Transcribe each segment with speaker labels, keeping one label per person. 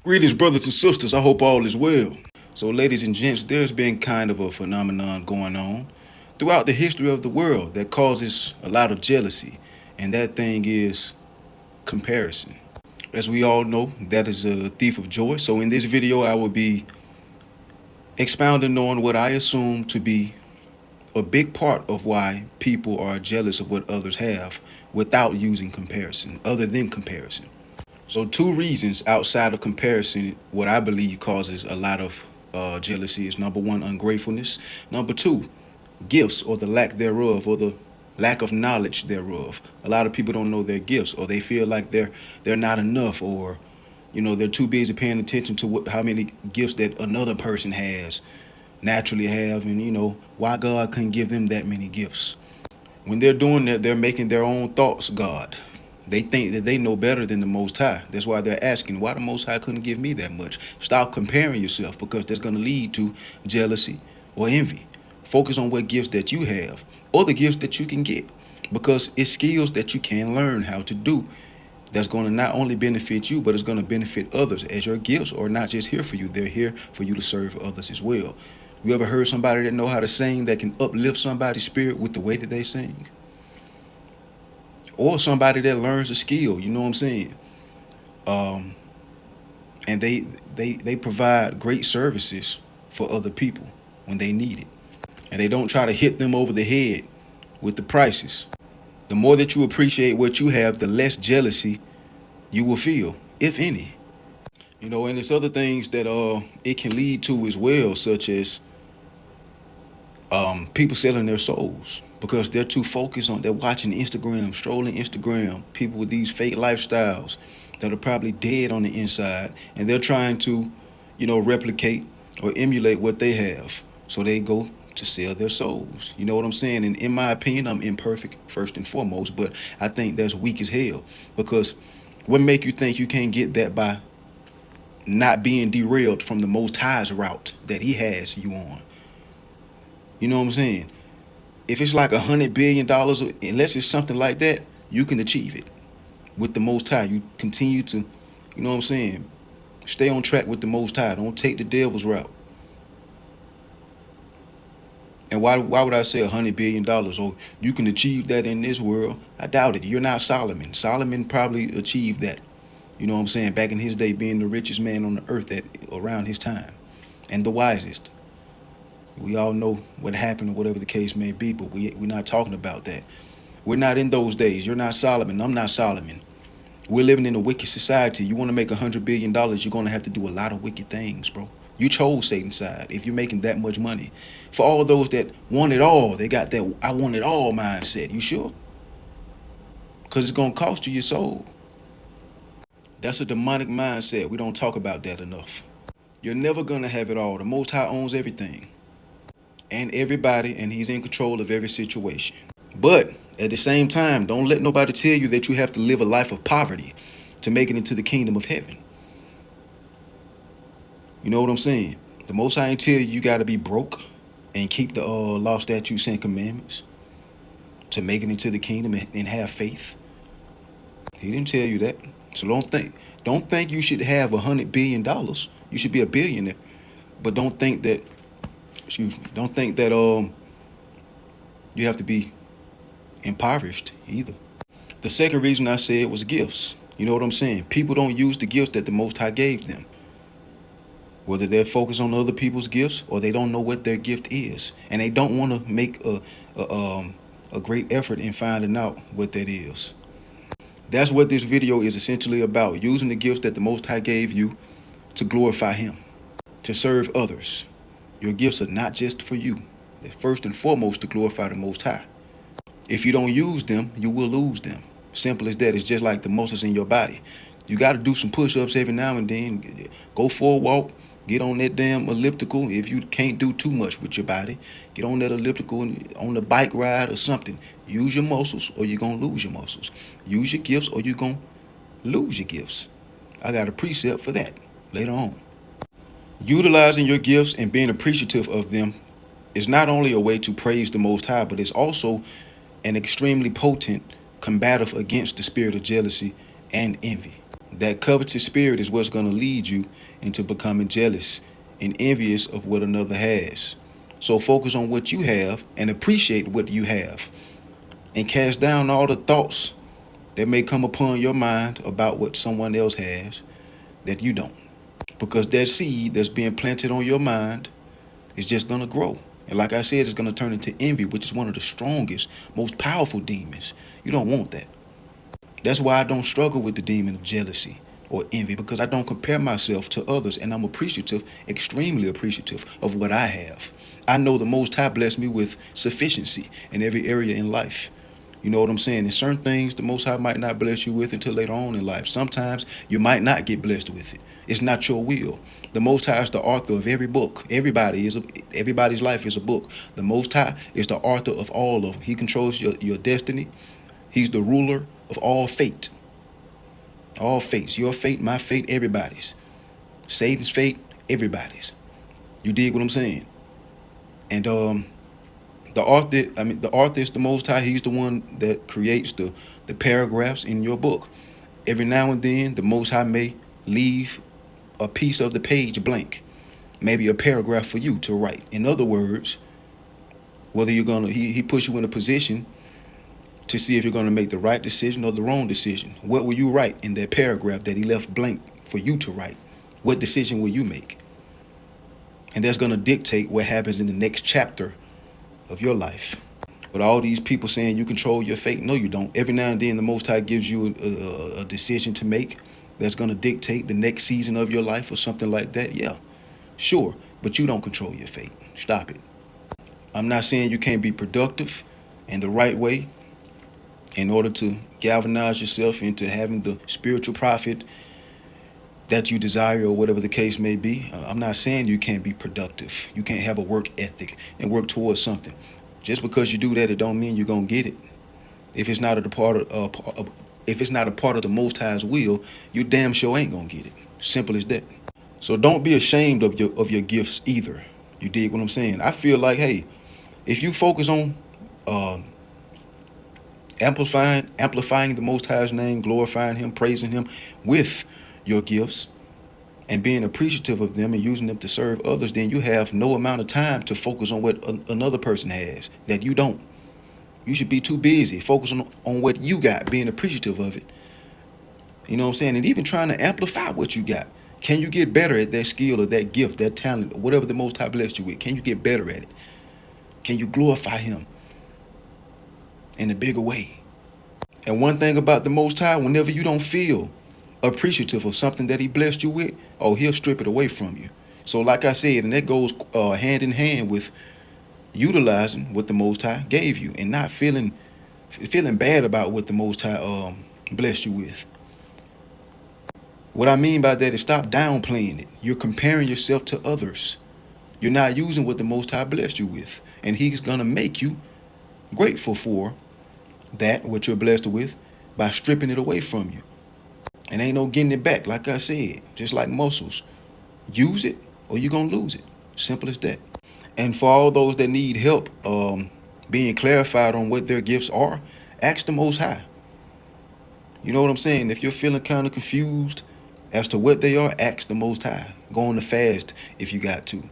Speaker 1: Greetings, brothers and sisters. I hope all is well. So, ladies and gents, there's been kind of a phenomenon going on throughout the history of the world that causes a lot of jealousy, and that thing is comparison. As we all know, that is a thief of joy. So, in this video, I will be expounding on what I assume to be a big part of why people are jealous of what others have without using comparison, other than comparison. So two reasons outside of comparison, what I believe causes a lot of jealousy is number one, ungratefulness. Number two, gifts or the lack thereof or the lack of knowledge thereof. A lot of people don't know their gifts or they feel like they're not enough or they're too busy paying attention to how many gifts that another person has naturally have and why God couldn't give them that many gifts. When they're doing that, they're making their own thoughts God. They think that they know better than the Most High. That's why they're asking, why the Most High couldn't give me that much? Stop comparing yourself because that's going to lead to jealousy or envy. Focus on what gifts that you have or the gifts that you can get because it's skills that you can learn how to do that's going to not only benefit you, but it's going to benefit others as your gifts are not just here for you. They're here for you to serve others as well. You ever heard somebody that know how to sing that can uplift somebody's spirit with the way that they sing? Or somebody that learns a skill, you know what I'm saying? And they provide great services for other people when they need it. And they don't try to hit them over the head with the prices. The more that you appreciate what you have, the less jealousy you will feel, if any. And there's other things that it can lead to as well, such as people selling their souls because they're too focused on they're watching Instagram, strolling Instagram, people with these fake lifestyles that are probably dead on the inside, and they're trying to, replicate or emulate what they have. So they go to sell their souls. You know what I'm saying? And in my opinion, I'm imperfect first and foremost, but I think that's weak as hell because what make you think you can't get that by not being derailed from the Most High's route that He has you on? You know what I'm saying? If it's like $100 billion, unless it's something like that, you can achieve it with the Most High. You continue to, you know what I'm saying, stay on track with the Most High. Don't take the devil's route. And why would I say $100 billion? Or you can achieve that in this world? I doubt it. You're not Solomon. Solomon probably achieved that. You know what I'm saying? Back in his day, being the richest man on the earth around his time, and the wisest. We all know what happened or whatever the case may be, but we're not talking about that. We're not in those days. You're not Solomon. I'm not Solomon. We're living in a wicked society. You want to make $100 billion, you're going to have to do a lot of wicked things, bro. You chose Satan's side if you're making that much money. For all those that want it all, they got that I want it all mindset. You sure? Because it's going to cost you your soul. That's a demonic mindset. We don't talk about that enough. You're never going to have it all. The Most High owns everything and everybody, and He's in control of every situation. But at the same time, don't let nobody tell you that you have to live a life of poverty to make it into the kingdom of heaven. You know what I'm saying? The Most High ain't tell you got to be broke and keep the law, statutes, and commandments to make it into the kingdom and have faith. He didn't tell you that. So don't think you should have $100 billion. You should be a billionaire, but don't think that you have to be impoverished either. The second reason I said was gifts. You know what I'm saying? People don't use the gifts that the Most High gave them. Whether they're focused on other people's gifts or they don't know what their gift is. And they don't want to make a great effort in finding out what that is. That's what this video is essentially about. Using the gifts that the Most High gave you to glorify Him, to serve others. Your gifts are not just for you. They're first and foremost to glorify the Most High. If you don't use them, you will lose them. Simple as that. It's just like the muscles in your body. You got to do some push-ups every now and then. Go for a walk. Get on that damn elliptical. If you can't do too much with your body, get on that elliptical on the bike ride or something. Use your muscles or you're going to lose your muscles. Use your gifts or you're going to lose your gifts. I got a precept for that later on. Utilizing your gifts and being appreciative of them is not only a way to praise the Most High, but it's also an extremely potent combative against the spirit of jealousy and envy. That covetous spirit is what's going to lead you into becoming jealous and envious of what another has. So focus on what you have and appreciate what you have, and cast down all the thoughts that may come upon your mind about what someone else has that you don't. Because that seed that's being planted on your mind is just going to grow. And like I said, it's going to turn into envy, which is one of the strongest, most powerful demons. You don't want that. That's why I don't struggle with the demon of jealousy or envy, because I don't compare myself to others, and I'm appreciative, extremely appreciative of what I have. I know the Most High blessed me with sufficiency in every area in life. You know what I'm saying? And certain things the Most High might not bless you with until later on in life. Sometimes you might not get blessed with it. It's not your will. The Most High is the author of every book. Everybody's life is a book. The Most High is the author of all of them. He controls your destiny. He's the ruler of all fate. All fates. Your fate, my fate, everybody's. Satan's fate, everybody's. You dig what I'm saying? And the author is the Most High. He's the one that creates the paragraphs in your book. Every now and then, the Most High may leave a piece of the page blank, maybe a paragraph for you to write. In other words, whether you're gonna, he puts you in a position to see if you're gonna make the right decision or the wrong decision. What will you write in that paragraph that he left blank for you to write? What decision will you make? And that's gonna dictate what happens in the next chapter of your life. But all these people saying you control your fate, no, you don't. Every now and then, the Most High gives you a decision to make that's going to dictate the next season of your life or something like that. Yeah, sure. But you don't control your fate. Stop it. I'm not saying you can't be productive in the right way in order to galvanize yourself into having the spiritual profit that you desire or whatever the case may be. I'm not saying you can't be productive. You can't have a work ethic and work towards something. Just because you do that, it don't mean you're gonna get it. If it's not a part of if it's not a part of the Most High's will, you damn sure ain't gonna get it. Simple as that. So don't be ashamed of your gifts either. You dig what I'm saying? I feel like, hey, if you focus on uh, amplifying the Most High's name, glorifying Him, praising Him with your gifts, and being appreciative of them and using them to serve others, then you have no amount of time to focus on what another person has that you don't. You should be too busy focusing on what you got, being appreciative of it. You know what I'm saying? And even trying to amplify what you got. Can you get better at that skill or that gift, that talent, or whatever the Most High blessed you with? Can you get better at it? Can you glorify Him in a bigger way? And one thing about the Most High, whenever you don't feel appreciative of something that He blessed you with, oh, He'll strip it away from you. So like I said, and that goes hand in hand with utilizing what the Most High gave you and not feeling bad about what the Most High blessed you with. What I mean by that is stop downplaying it. You're comparing yourself to others. You're not using what the Most High blessed you with. And He's going to make you grateful for that, what you're blessed with, by stripping it away from you. And ain't no getting it back, like I said, just like muscles. Use it or you're going to lose it. Simple as that. And for all those that need help being clarified on what their gifts are, ask the Most High. You know what I'm saying? If you're feeling kind of confused as to what they are, ask the Most High. Go on a fast if you got to.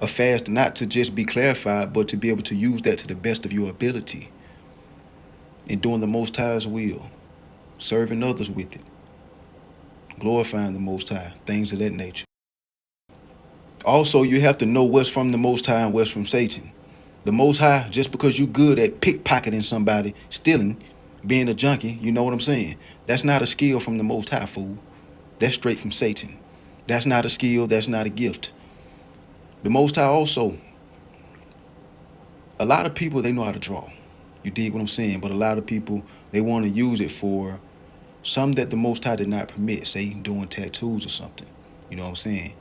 Speaker 1: A fast not to just be clarified, but to be able to use that to the best of your ability. And doing the Most High's will. Serving others with it. Glorifying the Most High. Things of that nature. Also, you have to know what's from the Most High and what's from Satan. The Most High, just because you good at pickpocketing somebody, stealing, being a junkie, you know what I'm saying? That's not a skill from the Most High, fool. That's straight from Satan. That's not a skill. That's not a gift. The Most High also, a lot of people, they know how to draw. You dig what I'm saying? But a lot of people, they want to use it for some that the Most High did not permit, say doing tattoos or something. You know what I'm saying?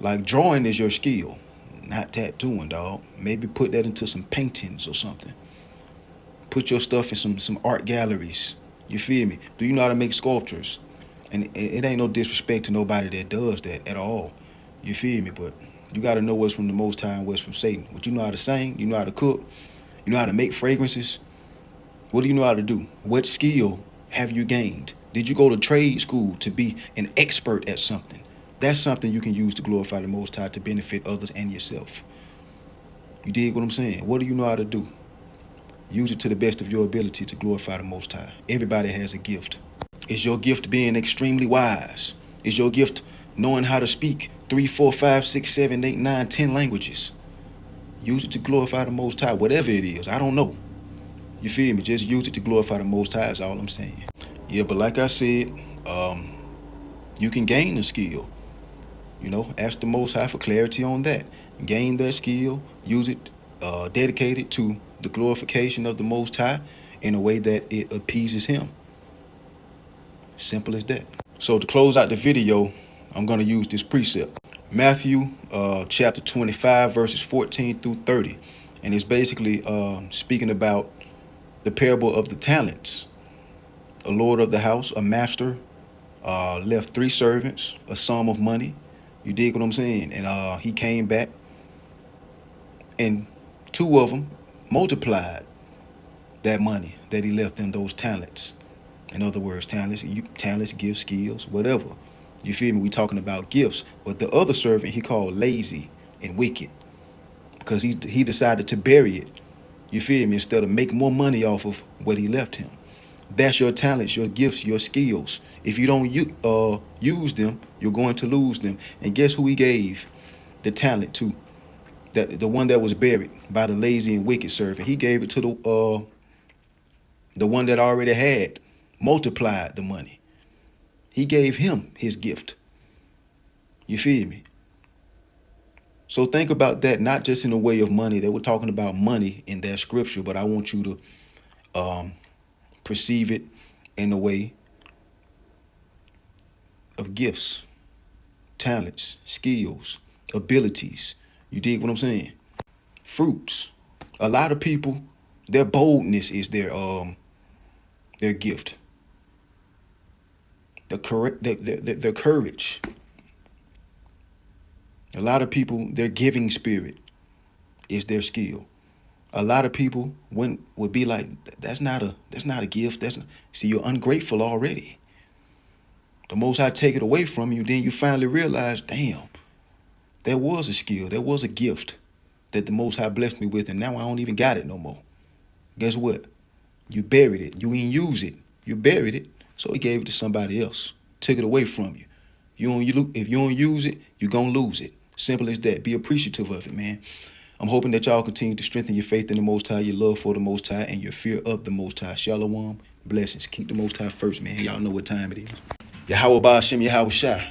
Speaker 1: Like drawing is your skill, not tattooing, dog. Maybe put that into some paintings or something. Put your stuff in some art galleries. You feel me? Do you know how to make sculptures? And it ain't no disrespect to nobody that does that at all. You feel me? But you got to know what's from the Most High and what's from Satan. But you know how to sing. You know how to cook. You know how to make fragrances. What do you know how to do? What skill have you gained Did you go to trade school to be an expert at something? That's something you can use to glorify the Most High to benefit others and yourself. You dig what I'm saying? What do you know how to do? Use it to the best of your ability to glorify the Most High. Everybody has a gift. Is your gift being extremely wise? Is your gift knowing how to speak 3, 4, 5, 6, 7, 8, 9, 10 languages? Use it to glorify the Most High, whatever it is. I don't know. You feel me? Just use it to glorify the Most High is all I'm saying. Yeah, but like I said, you can gain a skill. Ask the Most High for clarity on that. Gain that skill, use it, dedicate it to the glorification of the Most High in a way that it appeases Him. Simple as that. So to close out the video, I'm going to use this precept. Matthew chapter 25, verses 14 through 30. And it's basically speaking about the parable of the talents. A lord of the house, a master, left 3 servants, a sum of money. You dig what I'm saying? And he came back, and 2 of them multiplied that money that he left them, those talents. In other words, talents, gifts, skills, whatever. You feel me? We talking about gifts. But the other servant he called lazy and wicked because he decided to bury it. You feel me? Instead of make more money off of what he left him. That's your talents, your gifts, your skills. If you don't use them, you're going to lose them. And guess who he gave the talent to? The one that was buried by the lazy and wicked servant. He gave it to the one that already had multiplied the money. He gave him his gift. You feel me? So think about that, not just in the way of money. They were talking about money in that scripture, but I want you to perceive it in the way of gifts, talents, skills, abilities. You dig what I'm saying? Fruits. A lot of people, their boldness is their gift. Their courage. A lot of people, their giving spirit is their skill. A lot of people would be like, that's not a gift. See, you're ungrateful already. The Most High take it away from you, then you finally realize, damn, there was a skill, there was a gift that the Most High blessed me with, and now I don't even got it no more. Guess what? You buried it. You ain't use it. You buried it, so he gave it to somebody else. Took it away from you. If you don't use it, you're going to lose it. Simple as that. Be appreciative of it, man. I'm hoping that y'all continue to strengthen your faith in the Most High, your love for the Most High, and your fear of the Most High. Shalom. Blessings. Keep the Most High first, man. Y'all know what time it is. Yahweh Ba'ashem Yahweh Shai.